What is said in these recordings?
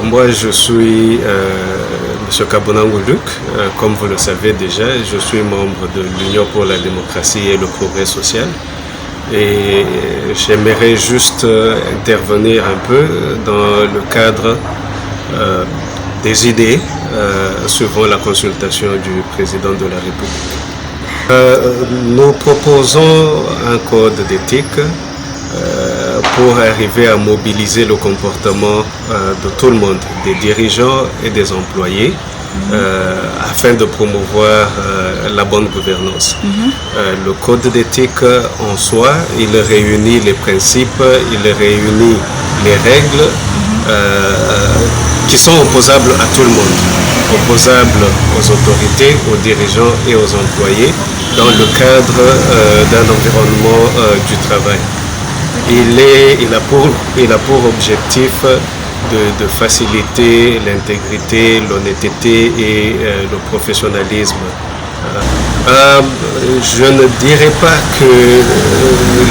Alors moi je suis M. Kabonango Luc, comme vous le savez déjà, je suis membre de l'Union pour la démocratie et le progrès social. Et j'aimerais juste intervenir un peu dans le cadre des idées suivant la consultation du président de la République. Nous proposons un code d'éthique pour arriver à mobiliser le comportement de tout le monde, des dirigeants et des employés, afin de promouvoir la bonne gouvernance. Le code d'éthique en soi, il réunit les principes, il réunit les règles qui sont opposables à tout le monde, opposables aux autorités, aux dirigeants et aux employés dans le cadre d'un environnement du travail. Il a pour objectif de faciliter l'intégrité, l'honnêteté et le professionnalisme. Je ne dirais pas que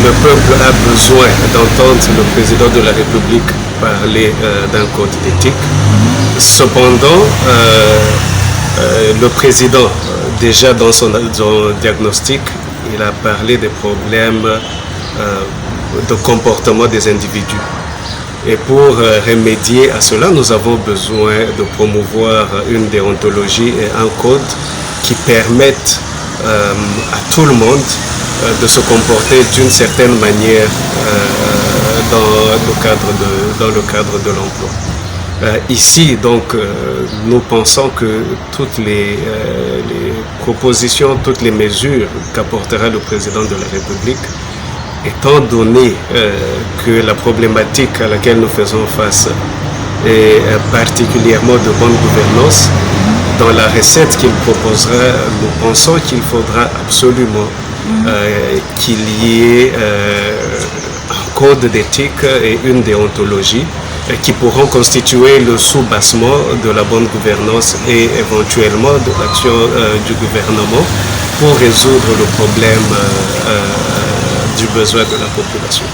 le peuple a besoin d'entendre le président de la République parler d'un code d'éthique. Cependant, le président, déjà dans son diagnostic, il a parlé des problèmes de comportement des individus. Et pour remédier à cela, nous avons besoin de promouvoir une déontologie et un code qui permettent à tout le monde de se comporter d'une certaine manière dans le cadre de l'emploi. Ici, donc, nous pensons que toutes les propositions, toutes les mesures qu'apportera le président de la République, étant donné que la problématique à laquelle nous faisons face est particulièrement de bonne gouvernance, dans la recette qu'il proposera, nous pensons qu'il faudra absolument qu'il y ait un code d'éthique et une déontologie qui pourront constituer le sous-bassement de la bonne gouvernance et éventuellement de l'action du gouvernement pour résoudre le problème du besoin de la population.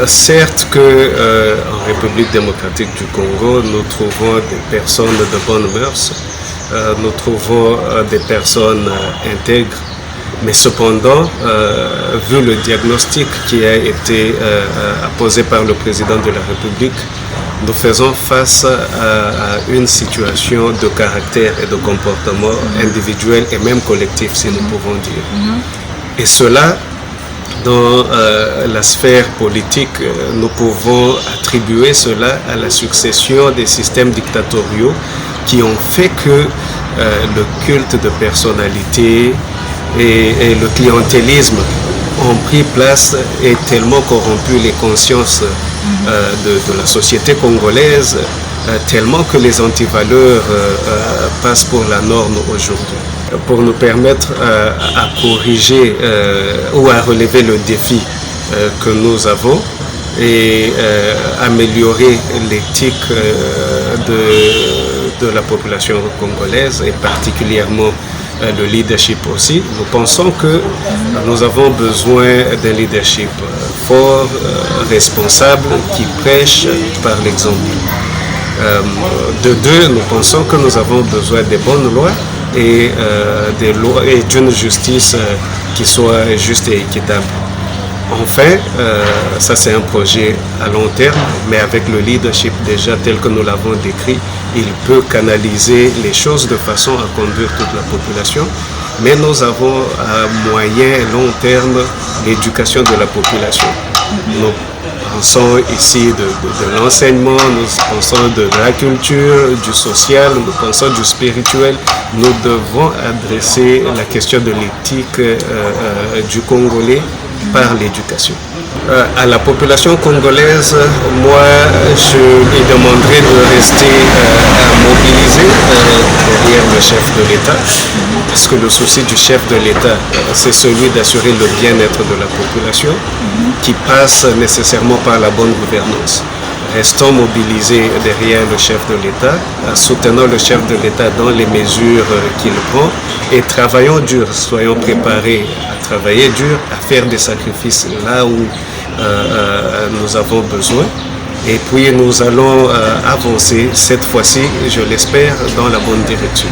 Certes qu'en République démocratique du Congo, nous trouvons des personnes de bonnes mœurs, nous trouvons des personnes intègres, mais cependant, vu le diagnostic qui a été apposé par le président de la République, nous faisons face à une situation de caractère et de comportement individuel et même collectif, si nous pouvons dire. Et cela, dans la sphère politique, nous pouvons attribuer cela à la succession des systèmes dictatoriaux qui ont fait que le culte de personnalité et le clientélisme ont pris place et tellement corrompu les consciences de la société congolaise, tellement que les antivaleurs passent pour la norme aujourd'hui. Pour nous permettre à corriger ou à relever le défi que nous avons et améliorer l'éthique de la population congolaise et particulièrement le leadership aussi. Nous pensons que nous avons besoin d'un leadership fort, responsable, qui prêche par l'exemple. De deux, nous pensons que nous avons besoin de bonnes lois et d'une justice qui soit juste et équitable. Enfin, ça c'est un projet à long terme, mais avec le leadership déjà tel que nous l'avons décrit, il peut canaliser les choses de façon à conduire toute la population. Mais nous avons à moyen et long terme l'éducation de la population. Nous pensons ici de l'enseignement, nous pensons de la culture, du social, nous pensons du spirituel. Nous devons adresser la question de l'éthique du Congolais par l'éducation. À la population congolaise, moi, je lui demanderai de rester mobilisée derrière le chef de l'État, parce que le souci du chef de l'État, c'est celui d'assurer le bien-être de la population, qui passe nécessairement par la bonne gouvernance. Restons mobilisés derrière le chef de l'État, soutenons le chef de l'État dans les mesures qu'il prend et travaillons dur, soyons préparés à travailler dur, à faire des sacrifices là où nous avons besoin Et puis nous allons avancer cette fois-ci, je l'espère, dans la bonne direction.